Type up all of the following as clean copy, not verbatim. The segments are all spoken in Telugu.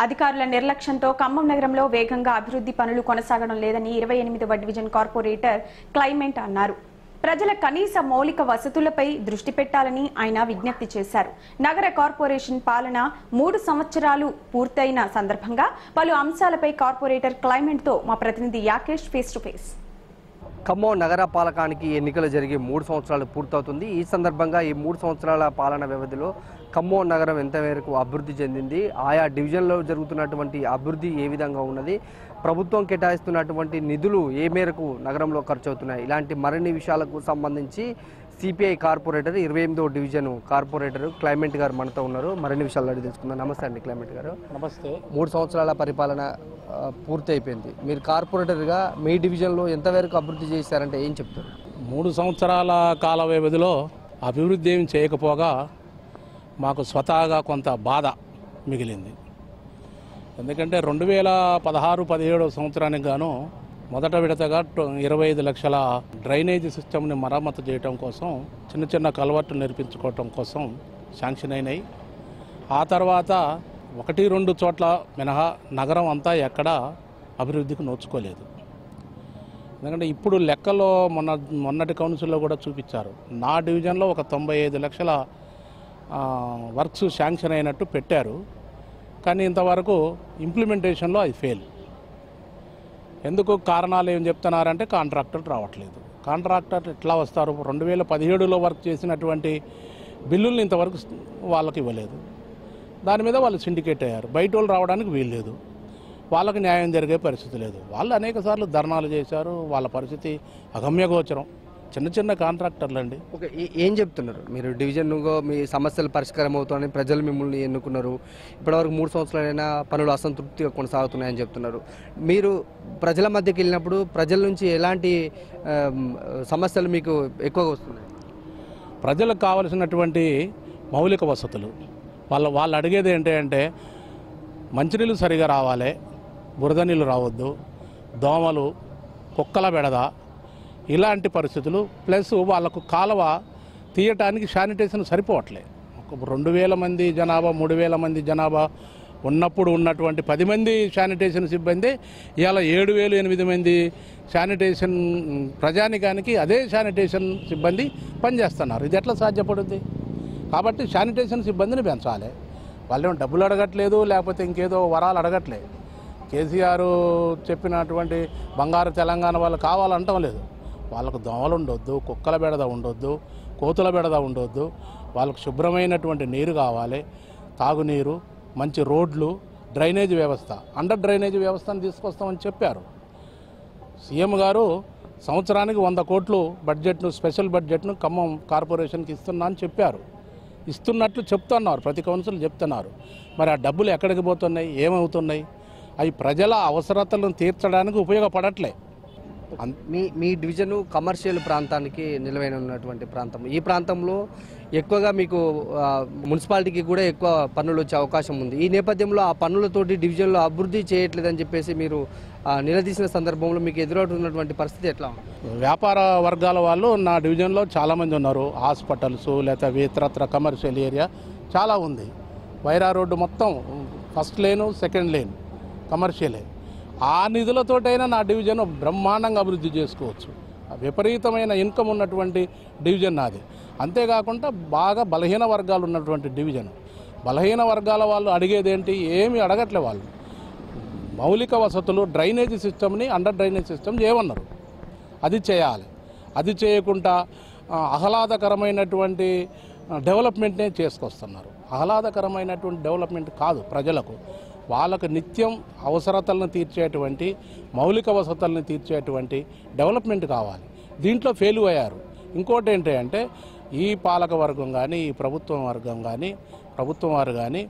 అధికారుల నిర్లక్ష్యంతో ఖమ్మం నగరంలో వేగంగా అభివృద్ధి పనులు కొనసాగడం లేదని 28వ డివిజన్ కార్పొరేటర్ క్లైమెంట్ అన్నారు. ప్రజల కనీస మౌలిక వసతులపై దృష్టి పెట్టాలని ఆయన విజ్ఞప్తి చేశారు. నగర కార్పొరేషన్ పాలన 3 సంవత్సరాలు పూర్తయిన సందర్భంగా పలు అంశాలపై కార్పొరేటర్ క్లైమెంట్ తో మా ప్రతినిధి Yakesh face to face. Khammam నగర పాలకానికి ఎన్నికలు జరిగి 3 సంవత్సరాలు పూర్తవుతుంది. ఈ సందర్భంగా ఈ 3 సంవత్సరాల పాలన వ్యవధిలో ఖమ్మం నగరం ఎంతవరకు అభివృద్ధి చెందింది, ఆయా డివిజన్లో జరుగుతున్నటువంటి అభివృద్ధి ఏ విధంగా ఉన్నది, ప్రభుత్వం కేటాయిస్తున్నటువంటి నిధులు ఏ మేరకు నగరంలో ఖర్చు అవుతున్నాయి, ఇలాంటి మరిన్ని విషయాలకు సంబంధించి సిపిఐ కార్పొరేటర్ 28వ డివిజన్ కార్పొరేటర్ క్లైమెంట్ గారు మనతో ఉన్నారు. మరిన్ని విషయాలు అడిగి తెలుసుకుందాం. నమస్తే అండి క్లైమెంట్ గారు. నమస్తే. 3 సంవత్సరాల పరిపాలన పూర్తి అయిపోయింది. మీరు కార్పొరేటర్గా మీ డివిజన్లో ఎంతవరకు అభివృద్ధి చేశారంటే ఏం చెప్తారు? 3 సంవత్సరాల కాల వ్యవధిలో అభివృద్ధి ఏమి చేయకపోగా మాకు స్వతహాగా కొంత బాధ మిగిలింది. ఎందుకంటే 2016-17 సంవత్సరానికి గాను మొదట విడతగా 25 లక్షల డ్రైనేజీ సిస్టమ్ని మరమ్మతు చేయడం కోసం చిన్న చిన్న కల్వర్ట్లు నిర్మించుకోవటం కోసం శాంక్షన్ అయినాయి. ఆ తర్వాత 1-2 చోట్ల మినహా నగరం అంతా ఎక్కడా అభివృద్ధికి నోచుకోలేదు. ఎందుకంటే ఇప్పుడు లెక్కలో మొన్నటి కౌన్సిల్లో కూడా చూపించారు. నా డివిజన్లో ఒక 95 లక్షల వర్క్స్ శాంక్షన్ అయినట్టు పెట్టారు. కానీ ఇంతవరకు ఇంప్లిమెంటేషన్లో అది ఫెయిల్. ఎందుకు కారణాలు ఏం చెప్తున్నారంటే కాంట్రాక్టర్లు రావట్లేదు. కాంట్రాక్టర్ ఎట్లా వస్తారు? 2017లో వర్క్ చేసినటువంటి బిల్లుల్ని ఇంతవరకు వాళ్ళకి ఇవ్వలేదు. దాని మీద వాళ్ళు సిండికేట్ అయ్యారు. బయట వాళ్ళు రావడానికి వీల్లేదు, వాళ్ళకి న్యాయం జరిగే పరిస్థితి లేదు. వాళ్ళు అనేక సార్లు ధర్నాలు చేశారు. వాళ్ళ పరిస్థితి అగమ్యగోచరం. చిన్న చిన్న కాంట్రాక్టర్లు అండి. ఓకే, ఏం చెప్తున్నారు మీరు? డివిజన్గా మీ సమస్యలు పరిష్కారం అవుతాయని ప్రజలు మిమ్మల్ని ఎన్నుకున్నారు. ఇప్పటివరకు 3 సంవత్సరాలైనా పనులు అసంతృప్తిగా కొనసాగుతున్నాయని చెప్తున్నారు. మీరు ప్రజల మధ్యకి వెళ్ళినప్పుడు ప్రజల నుంచి ఎలాంటి సమస్యలు మీకు ఎక్కువగా వస్తున్నాయి? ప్రజలకు కావలసినటువంటి మౌలిక వసతులు వాళ్ళు అడిగేది ఏంటంటే మంచినీళ్ళు సరిగా రావాలి, బురద నీళ్ళు రావద్దు, దోమలు, కుక్కల బెడద, ఇలాంటి పరిస్థితులు. ప్లస్ వాళ్ళకు కాలువ తీయటానికి శానిటేషన్ సరిపోవట్లే. 2000 మంది జనాభా 3000 మంది జనాభా ఉన్నప్పుడు ఉన్నటువంటి 10 మంది శానిటేషన్ సిబ్బంది ఇవాళ 7000-8 మంది శానిటేషన్ ప్రజానికానికి అదే శానిటేషన్ సిబ్బంది పనిచేస్తున్నారు. ఇది ఎట్లా సాధ్యపడుద్ది? కాబట్టి శానిటేషన్ సిబ్బందిని పెంచాలి. వాళ్ళేమో డబ్బులు అడగట్లేదు, లేకపోతే ఇంకేదో వరాలు అడగట్లేదు. కేసీఆర్ చెప్పినటువంటి బంగారు తెలంగాణ వాళ్ళు కావాలంటం లేదు. వాళ్ళకు దోమలు ఉండొద్దు, కుక్కల బెడద ఉండొద్దు, కోతుల బెడద ఉండొద్దు. వాళ్ళకు శుభ్రమైనటువంటి నీరు కావాలి, తాగునీరు, మంచి రోడ్లు, డ్రైనేజీ వ్యవస్థ, అండర్ డ్రైనేజీ వ్యవస్థను తీసుకొస్తామని చెప్పారు. సీఎం గారు సంవత్సరానికి 100 కోట్లు బడ్జెట్ను, స్పెషల్ బడ్జెట్ను ఖమ్మం కార్పొరేషన్కి ఇస్తున్నా అని చెప్పారు. ఇస్తున్నట్లు చెప్తున్నారు, ప్రతి కౌన్సిల్ చెప్తున్నారు. మరి ఆ డబ్బులు ఎక్కడికి పోతున్నాయి, ఏమవుతున్నాయి? అవి ప్రజల అవసరతలను తీర్చడానికి ఉపయోగపడట్లే. మీ డివిజను కమర్షియల్ ప్రాంతానికి నిలవైన ఉన్నటువంటి ప్రాంతం. ఈ ప్రాంతంలో ఎక్కువగా మీకు మున్సిపాలిటీకి కూడా ఎక్కువ పన్నులు వచ్చే అవకాశం ఉంది. ఈ నేపథ్యంలో ఆ పన్నులతోటి డివిజన్లో అభివృద్ధి చేయట్లేదని చెప్పేసి మీరు నిలదీసిన సందర్భంలో మీకు ఎదురవుతున్నటువంటి పరిస్థితి ఎట్లా ఉంది? వ్యాపార వర్గాల వాళ్ళు నా డివిజన్లో చాలామంది ఉన్నారు. హాస్పిటల్స్ లేదా ఇతరత్ర కమర్షియల్ ఏరియా చాలా ఉంది. వైరా రోడ్డు మొత్తం ఫస్ట్ లేను, సెకండ్ లేన్ కమర్షియలే. ఆ నిధులతోటైనా నా డివిజన్ బ్రహ్మాండంగా అభివృద్ధి చేసుకోవచ్చు. విపరీతమైన ఇన్కమ్ ఉన్నటువంటి డివిజన్ నాది. అంతేకాకుండా బాగా బలహీన వర్గాలు ఉన్నటువంటి డివిజన్. బలహీన వర్గాల వాళ్ళు అడిగేది ఏంటి? ఏమి అడగట్లే. వాళ్ళు మౌలిక వసతులు, డ్రైనేజీ సిస్టమ్ని అండర్ డ్రైనేజ్ సిస్టమ్ చేయమన్నారు. అది చేయాలి. అది చేయకుండా ఆహ్లాదకరమైనటువంటి డెవలప్మెంట్నే చేసుకొస్తున్నారు. ఆహ్లాదకరమైనటువంటి డెవలప్మెంట్ కాదు. ప్రజలకు వాళ్ళకు నిత్యం అవసరతలను తీర్చేటువంటి, మౌలిక వసతులను తీర్చేటువంటి డెవలప్మెంట్ కావాలి. దీంట్లో ఫెయిల్ అయ్యారు. ఇంకోటి ఏంటంటే ఈ పాలక వర్గం కానీ, ఈ ప్రభుత్వం వారు కానీ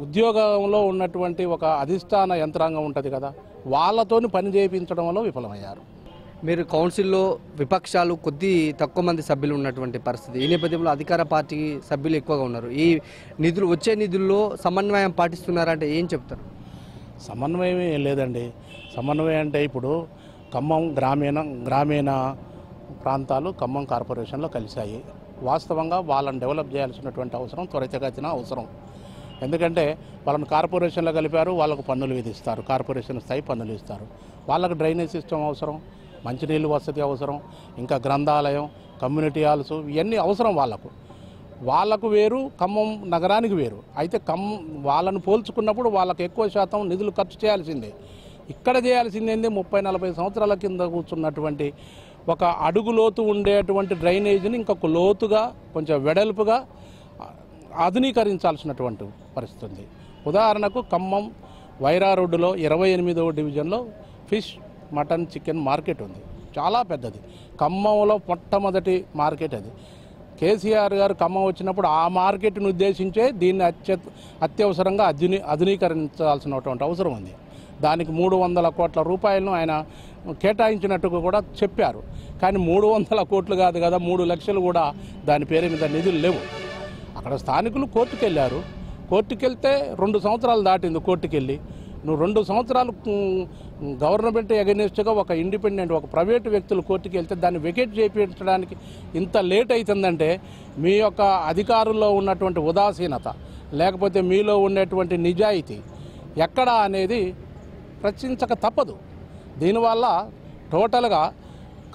ఉద్యోగంలో ఉన్నటువంటి ఒక అధిష్టాన యంత్రాంగం ఉంటుంది కదా, వాళ్ళతోని పని చేయించడంలో విఫలమయ్యారు. మీరు కౌన్సిల్లో విపక్షాలు కొద్ది తక్కువ మంది సభ్యులు ఉన్నటువంటి పరిస్థితి. ఈ నేపథ్యంలో అధికార పార్టీ సభ్యులు ఎక్కువగా ఉన్నారు. ఈ నిధులు, వచ్చే నిధుల్లో సమన్వయం పాటిస్తున్నారంటే ఏం చెప్తారు? సమన్వయం ఏం లేదండి. సమన్వయం అంటే ఇప్పుడు ఖమ్మం గ్రామీణ ప్రాంతాలు ఖమ్మం కార్పొరేషన్లో కలిశాయి. వాస్తవంగా వాళ్ళని డెవలప్ చేయాల్సినటువంటి అవసరం త్వరితగతిన అవసరం. ఎందుకంటే వాళ్ళని కార్పొరేషన్లో కలిపారు, వాళ్ళకు పన్నులు విధిస్తారు, కార్పొరేషన్ స్థాయి పన్నులు ఇస్తారు. వాళ్ళకు డ్రైనేజ్ సిస్టమ్ అవసరం, మంచినీళ్ళు వసతి అవసరం, ఇంకా గ్రంథాలయం, కమ్యూనిటీ హాల్స్, ఇవన్నీ అవసరం వాళ్ళకు వేరు, ఖమ్మం నగరానికి వేరు. అయితే వాళ్ళను పోల్చుకున్నప్పుడు వాళ్ళకు ఎక్కువ శాతం నిధులు ఖర్చు చేయాల్సిందే. ఇక్కడ చేయాల్సింది ఏంది, 30-40 సంవత్సరాల కింద కూర్చున్నటువంటి ఒక అడుగు లోతు ఉండేటువంటి డ్రైనేజీని ఇంకొక లోతుగా కొంచెం వెడల్పుగా ఆధునీకరించాల్సినటువంటి పరిస్థితి ఉంది. ఉదాహరణకు ఖమ్మం వైరా రోడ్డులో 28వ డివిజన్లో ఫిష్, మటన్, చికెన్ మార్కెట్ ఉంది. చాలా పెద్దది. ఖమ్మంలో మొట్టమొదటి మార్కెట్ అది. కేసీఆర్ గారు ఖమ్మం వచ్చినప్పుడు ఆ మార్కెట్ను ఉద్దేశించే దీన్ని అత్యవసరంగా ఆధునీకరించాల్సినటువంటి అవసరం ఉంది. దానికి 300 కోట్ల రూపాయలను ఆయన కేటాయించినట్టుగా కూడా చెప్పారు. కానీ 300 కోట్లు కాదు కదా, 3 లక్షలు కూడా దాని పేరు మీద నిధులు లేవు. అక్కడ స్థానికులు కోర్టుకెళ్ళారు. కోర్టుకెళ్తే 2 సంవత్సరాలు దాటింది. కోర్టుకెళ్ళి నువ్వు 2 సంవత్సరాలు గవర్నమెంట్ ఎగెనిస్ట్గా ఒక ఇండిపెండెంట్, ఒక ప్రైవేటు వ్యక్తులు కోర్టుకి వెళ్తే దాన్ని వెకేట్ చేయించడానికి ఇంత లేట్ అవుతుందంటే మీ యొక్క అధికారుల్లో ఉన్నటువంటి ఉదాసీనత, లేకపోతే మీలో ఉండేటువంటి నిజాయితీ ఎక్కడా అనేది ప్రశ్నించక తప్పదు. దీనివల్ల టోటల్గా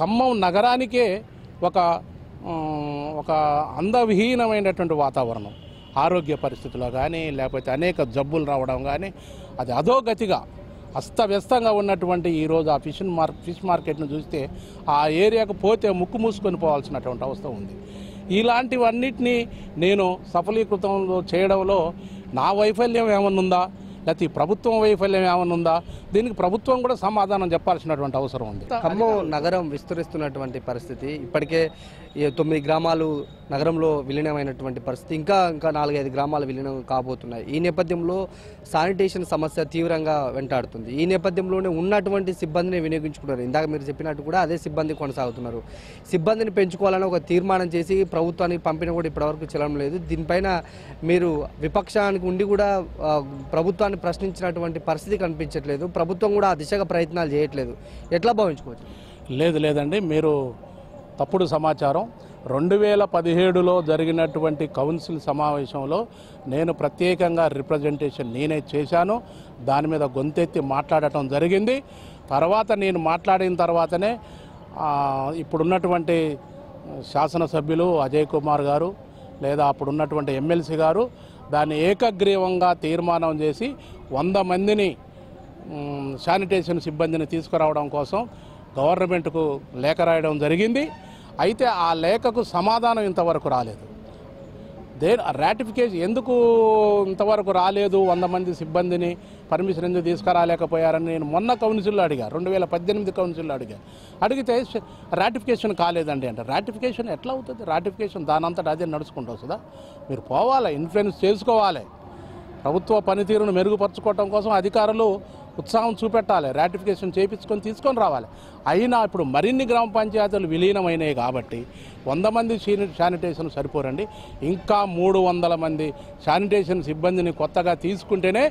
ఖమ్మం నగరానికే ఒక అందవిహీనమైనటువంటి వాతావరణం, ఆరోగ్య పరిస్థితుల్లో కానీ, లేకపోతే అనేక జబ్బులు రావడం కానీ, అది అధోగతిగా అస్తవ్యస్తంగా ఉన్నటువంటి ఈరోజు ఆ ఫిష్ మార్కెట్ను చూస్తే ఆ ఏరియాకు పోతే ముక్కు మూసుకొని పోవాల్సినటువంటి అవసరం ఉంది. ఇలాంటివన్నిటినీ నేను సఫలీకృతంలో చేయడంలో నా వైఫల్యం ఏమన్నుందా, లేకపోతే ఈ ప్రభుత్వం వైఫల్యం ఏమన్నుందా, దీనికి ప్రభుత్వం కూడా సమాధానం చెప్పాల్సినటువంటి అవసరం ఉంది. ఖమ్మం నగరం విస్తరిస్తున్నటువంటి పరిస్థితి, ఇప్పటికే 9 గ్రామాలు నగరంలో విలీనమైనటువంటి పరిస్థితి, ఇంకా 4-5 గ్రామాలు విలీనం కాబోతున్నాయి. ఈ నేపథ్యంలో శానిటేషన్ సమస్య తీవ్రంగా వెంటాడుతుంది. ఈ నేపథ్యంలోనే ఉన్నటువంటి సిబ్బందిని వినియోగించుకున్నారు. ఇందాక మీరు చెప్పినట్టు కూడా అదే సిబ్బంది కొనసాగుతున్నారు. సిబ్బందిని పెంచుకోవాలని ఒక తీర్మానం చేసి ప్రభుత్వానికి పంపిన కూడా ఇప్పటివరకు చెల్లడం లేదు. దీనిపైన మీరు విపక్షానికి ఉండి కూడా ప్రభుత్వాన్ని ప్రశ్నించినటువంటి పరిస్థితి కనిపించట్లేదు. ప్రభుత్వం కూడా ఆ దిశగా ప్రయత్నాలు చేయట్లేదు. ఎట్లా భావించుకోవచ్చు? లేదండి, మీరు తప్పుడు సమాచారం. 2017లో జరిగినటువంటి కౌన్సిల్ సమావేశంలో నేను ప్రత్యేకంగా రిప్రజెంటేషన్ నేనే చేశాను. దాని మీద గొంతెత్తి మాట్లాడటం జరిగింది. తర్వాత నేను మాట్లాడిన తర్వాతనే ఇప్పుడున్నటువంటి శాసనసభ్యులు అజయ్ కుమార్ గారు లేదా అప్పుడున్నటువంటి ఎమ్మెల్సీ గారు దాన్ని ఏకగ్రీవంగా తీర్మానం చేసి 100 మందిని శానిటేషన్ సిబ్బందిని తీసుకురావడం కోసం గవర్నమెంట్కు లేఖ రాయడం జరిగింది. అయితే ఆ లేఖకు సమాధానం ఇంతవరకు రాలేదు. రాటిఫికేషన్ ఎందుకు ఇంతవరకు రాలేదు, 100 మంది సిబ్బందిని పర్మిషన్ ఎందుకు తీసుకురాలేకపోయారని నేను మొన్న కౌన్సిల్లో అడిగా, 2018 కౌన్సిల్లో అడిగితే రాటిఫికేషన్ కాలేదండి అంటే. రాటిఫికేషన్ ఎట్లా అవుతుంది? రాటిఫికేషన్ దానంతటా అదే నడుచుకుంటూ వస్తుందా? మీరు పోవాలి, ఇన్ఫ్లుయెన్స్ చేసుకోవాలి. ప్రభుత్వ పనితీరును మెరుగుపరచుకోవడం కోసం అధికారులు ఉత్సాహం చూపెట్టాలి, రాటిఫికేషన్ చేయించుకొని తీసుకొని రావాలి. అయినా ఇప్పుడు మరిన్ని గ్రామ పంచాయతీలు విలీనమైనాయి కాబట్టి 100 మంది శానిటేషన్ సరిపోరండి. ఇంకా 300 మంది శానిటేషన్ సిబ్బందిని కొత్తగా తీసుకుంటేనే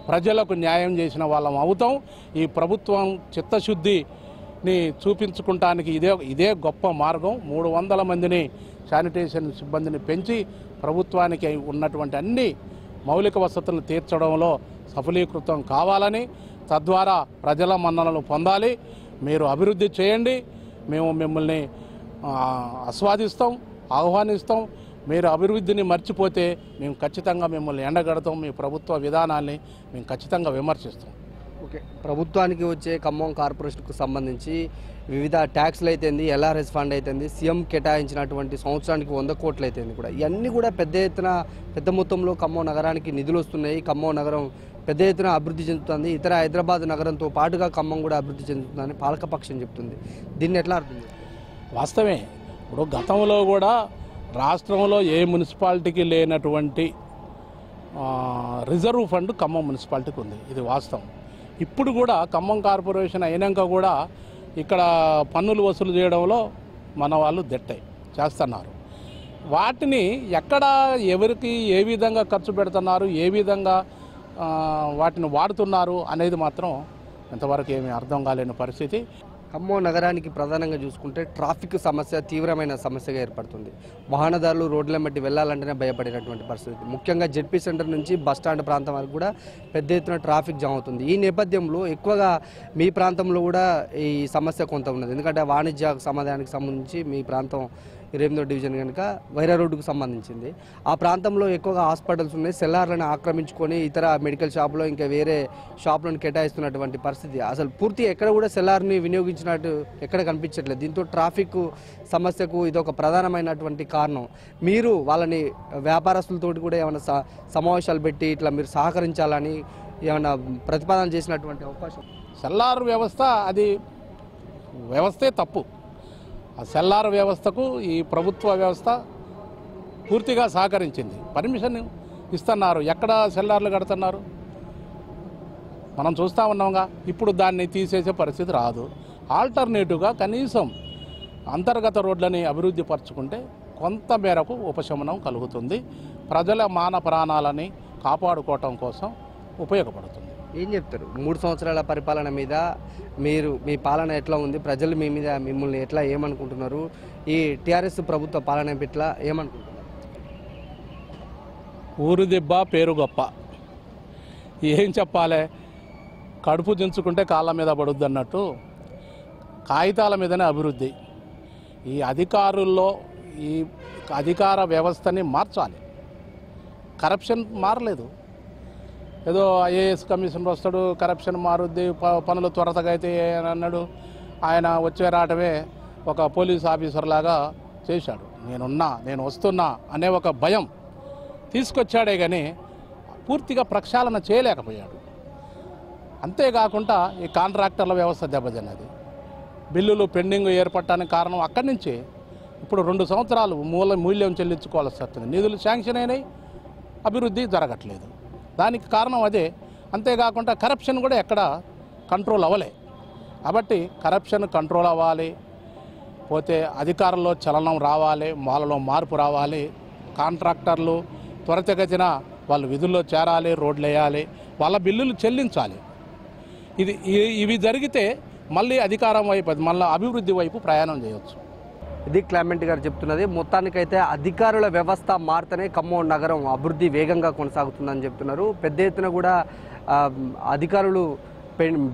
ప్రజలకు న్యాయం చేసిన వాళ్ళం అవుతాం. ఈ ప్రభుత్వం చిత్తశుద్ధిని చూపించుకుంటానికి ఇదే గొప్ప మార్గం. 300 మందిని శానిటేషన్ సిబ్బందిని పెంచి ప్రభుత్వానికి ఉన్నటువంటి అన్ని మౌలిక వసతులను తీర్చడంలో సఫలీకృతం కావాలని, తద్వారా ప్రజల మన్ననలు పొందాలి. మీరు అభివృద్ధి చేయండి, మేము మిమ్మల్ని ఆహ్వానిస్తాం. మీరు అభివృద్ధిని మర్చిపోతే మేము ఖచ్చితంగా మిమ్మల్ని ఎండగడతాం. మీ ప్రభుత్వ విధానాన్ని మేము ఖచ్చితంగా విమర్శిస్తాం. ఓకే, ప్రభుత్వానికి వచ్చే ఖమ్మం కార్పొరేషన్కు సంబంధించి వివిధ ట్యాక్స్లు అయితేంది, ఎల్ఆర్ఎస్ ఫండ్ అయితేంది, సీఎం కేటాయించినటువంటి సంవత్సరానికి 100 కోట్లు అయితేంది కూడా, ఇవన్నీ కూడా పెద్ద మొత్తంలో ఖమ్మం నగరానికి నిధులు వస్తున్నాయి. ఖమ్మం నగరం పెద్ద ఎత్తున అభివృద్ధి చెందుతుంది. ఇతర హైదరాబాద్ నగరంతో పాటుగా ఖమ్మం కూడా అభివృద్ధి చెందుతుందని పాలకపక్షం చెప్తుంది. దీన్ని ఎట్లా అర్థం? వాస్తవమే. ఇప్పుడు గతంలో కూడా రాష్ట్రంలో ఏ మున్సిపాలిటీకి లేనటువంటి రిజర్వ్ ఫండ్ ఖమ్మం మున్సిపాలిటీకి ఉంది. ఇది వాస్తవం. ఇప్పుడు కూడా ఖమ్మం కార్పొరేషన్ అయినాక కూడా ఇక్కడ పన్నులు వసూలు చేయడంలో మన వాళ్ళు చేస్తున్నారు. వాటిని ఎక్కడ ఎవరికి ఏ విధంగా ఖర్చు పెడుతున్నారు, ఏ విధంగా వాటిని వాడుతున్నారు అనేది మాత్రం ఇంతవరకు ఏమీ అర్థం కాలేని పరిస్థితి. ఖమ్మం నగరానికి ప్రధానంగా చూసుకుంటే ట్రాఫిక్ సమస్య తీవ్రమైన సమస్యగా ఏర్పడుతుంది. వాహనదారులు రోడ్ల మట్టి వెళ్లాలంటేనే భయపడేటటువంటి పరిస్థితి. ముఖ్యంగా జెడ్పీ సెంటర్ నుంచి బస్టాండ్ ప్రాంతం వరకు కూడా పెద్ద ఎత్తున ట్రాఫిక్ జామ్ అవుతుంది. ఈ నేపథ్యంలో ఎక్కువగా మీ ప్రాంతంలో కూడా ఈ సమస్య కొంత ఉన్నది. ఎందుకంటే వాణిజ్య సమాధానానికి సంబంధించి మీ ప్రాంతం 28వ డివిజన్ కనుక వైరా రోడ్డుకు సంబంధించింది. ఆ ప్రాంతంలో ఎక్కువగా హాస్పిటల్స్ ఉన్నాయి. సెల్లార్లను ఆక్రమించుకొని ఇతర మెడికల్ షాపులో ఇంకా వేరే షాపులను కేటాయిస్తున్నటువంటి పరిస్థితి. అసలు పూర్తి ఎక్కడ కూడా సెల్లార్ని వినియోగించినట్టు ఎక్కడ కనిపించట్లేదు. దీంతో ట్రాఫిక్ సమస్యకు ఇది ఒక ప్రధానమైనటువంటి కారణం. మీరు వాళ్ళని వ్యాపారస్తులతోటి కూడా ఏమైనా సమావేశాలు పెట్టి ఇట్లా మీరు సహకరించాలని ఏమైనా ప్రతిపాదన చేసినటువంటి అవకాశం? సెల్లార్ వ్యవస్థ అది వ్యవస్థే తప్పు. ఆ సెల్లార్ వ్యవస్థకు ఈ ప్రభుత్వ వ్యవస్థ పూర్తిగా సహకరించింది. పర్మిషన్ ఇస్తున్నారు, ఎక్కడ సెల్లార్లు కడుతున్నారు మనం చూస్తూ ఉన్నాంగా. ఇప్పుడు దాన్ని తీసేసే పరిస్థితి రాదు. ఆల్టర్నేటివ్గా కనీసం అంతర్గత రోడ్లని అభివృద్ధి పరచుకుంటే కొంత మేరకు ఉపశమనం కలుగుతుంది. ప్రజల మాన ప్రాణాలని కాపాడుకోవటం కోసం ఉపయోగపడుతుంది. ఏం చెప్తారు 3 సంవత్సరాల పరిపాలన మీద? మీ పాలన ఎట్లా ఉంది? ప్రజలు మీ మీద మిమ్మల్ని ఎట్లా ఏమనుకుంటున్నారు? ఈ టీఆర్ఎస్ ప్రభుత్వ పాలన పట్ల ఏమనుకుంటున్నారు? ఊరు దెబ్బ పేరు గొప్ప. ఏం చెప్పాలి? కడుపు దించుకుంటే కాళ్ళ మీద పడుద్ది అన్నట్టు కాగితాల మీదనే అభివృద్ధి. ఈ అధికారుల్లో ఈ అధికార వ్యవస్థని మార్చాలి. కరప్షన్ మారలేదు. ఏదో ఐఏఎస్ కమిషనర్ వస్తాడు, కరప్షన్ మారుద్ది, పనులు త్వరతగా అయితే అన్నాడు. ఆయన వచ్చే రావటమే ఒక పోలీస్ ఆఫీసర్ లాగా చేశాడు. నేను వస్తున్నా అనే ఒక భయం తీసుకొచ్చాడే కానీ పూర్తిగా ప్రక్షాళన చేయలేకపోయాడు. అంతేకాకుండా ఈ కాంట్రాక్టర్ల వ్యవస్థ దెబ్బతిన్నది. బిల్లులు పెండింగ్ ఏర్పడటానికి కారణం అక్కడి నుంచి ఇప్పుడు 2 సంవత్సరాలు మూల్యం చెల్లించుకోవాల్సి వస్తుంది. నిధులు శాంక్షన్ అయినాయి, అభివృద్ధి జరగట్లేదు. దానికి కారణం అదే. అంతేకాకుండా కరప్షన్ కూడా ఎక్కడ కంట్రోల్ అవ్వలే. కాబట్టి కరప్షన్ కంట్రోల్ అవ్వాలి, పోతే అధికారుల్లో చలనం రావాలి, వాళ్ళలో మార్పు రావాలి. కాంట్రాక్టర్లు త్వరితగతిన వాళ్ళు విధుల్లో చేరాలి, రోడ్లు వేయాలి, వాళ్ళ బిల్లులు చెల్లించాలి. ఇవి జరిగితే మళ్ళీ అధికారం వైపు, మళ్ళీ అభివృద్ధి వైపు ప్రయాణం చేయవచ్చు. ఇది క్లైమెంట్ గారు చెప్తున్నది. మొత్తానికైతే అధికారుల వ్యవస్థ మారితేనే ఖమ్మం నగరం అభివృద్ధి వేగంగా కొనసాగుతుందని చెప్తున్నారు. పెద్ద ఎత్తున కూడా అధికారులు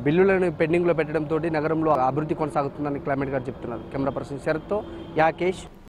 బిల్లులను పెండింగ్లో పెట్టడంతో నగరంలో అభివృద్ధి కొనసాగుతుందని క్లైమెంట్ గారు చెప్తున్నారు. కెమెరా పర్సన్ శరత్తో యాకేష్.